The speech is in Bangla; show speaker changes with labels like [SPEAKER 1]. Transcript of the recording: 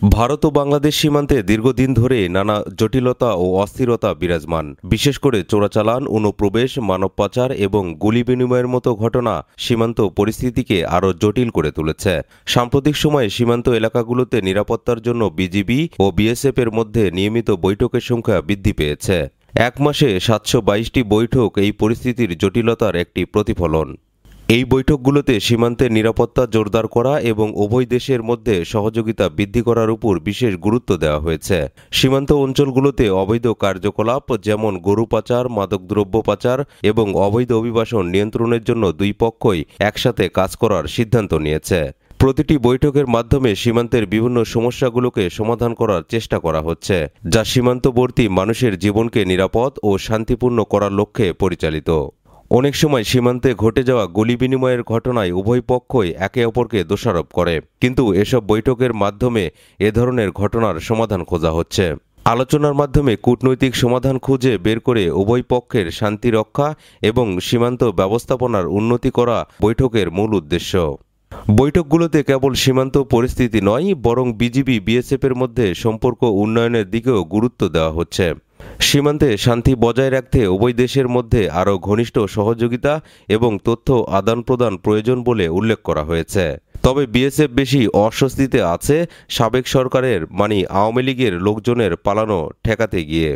[SPEAKER 1] ভারত ও বাংলাদেশ সীমান্তে দীর্ঘদিন ধরে নানা জটিলতা ও অস্থিরতা বিরাজমান। বিশেষ করে চোরাচালান, অনুপ্রবেশ, মানব পাচার এবং গুলি বিনিময়ের মতো ঘটনা সীমান্ত পরিস্থিতিকে আরও জটিল করে তুলেছে। সাম্প্রতিক সময়ে সীমান্ত এলাকাগুলোতে নিরাপত্তার জন্য বিজিবি ও বিএসএফ এর মধ্যে নিয়মিত বৈঠকের সংখ্যা বৃদ্ধি পেয়েছে। এক মাসে 722টি বৈঠক এই পরিস্থিতির জটিলতার একটি প্রতিফলন। এই বৈঠকগুলোতে সীমান্তের নিরাপত্তা জোরদার করা এবং উভয় দেশের মধ্যে সহযোগিতা বৃদ্ধি করার উপর বিশেষ গুরুত্ব দেওয়া হয়েছে। সীমান্ত অঞ্চলগুলোতে অবৈধ কার্যকলাপ যেমন গরু পাচার, মাদকদ্রব্য পাচার এবং অবৈধ অভিবাসন নিয়ন্ত্রণের জন্য দুই পক্ষই একসাথে কাজ করার সিদ্ধান্ত নিয়েছে। প্রতিটি বৈঠকের মাধ্যমে সীমান্তের বিভিন্ন সমস্যাগুলোকে সমাধান করার চেষ্টা করা হচ্ছে, যা সীমান্তবর্তী মানুষের জীবনকে নিরাপদ ও শান্তিপূর্ণ করার লক্ষ্যে পরিচালিত। অনেক সময় সীমান্তে ঘটে যাওয়া গুলি বিনিময়ের ঘটনায় উভয় পক্ষই একে অপরকে দোষারোপ করে, কিন্তু এসব বৈঠকের মাধ্যমে এ ধরনের ঘটনার সমাধান খোঁজা হচ্ছে। আলোচনার মাধ্যমে কূটনৈতিক সমাধান খুঁজে বের করে উভয় পক্ষের শান্তি রক্ষা এবং সীমান্ত ব্যবস্থাপনার উন্নতি করা বৈঠকের মূল উদ্দেশ্য। বৈঠকগুলোতে কেবল সীমান্ত পরিস্থিতি নয়, বরং বিজিবি বিএসএফ এর মধ্যে সম্পর্ক উন্নয়নের দিকেও গুরুত্ব দেওয়া হচ্ছে। সীমান্তে শান্তি বজায় রাখতে উভয় দেশের মধ্যে আরও ঘনিষ্ঠ সহযোগিতা এবং তথ্য আদান প্রদান প্রয়োজন বলে উল্লেখ করা হয়েছে। তবে বিএসএফ বেশি অস্বস্তিতে আছে সাবেক সরকারের আওয়ামী লীগের লোকজনের পালানো ঠেকাতে গিয়ে।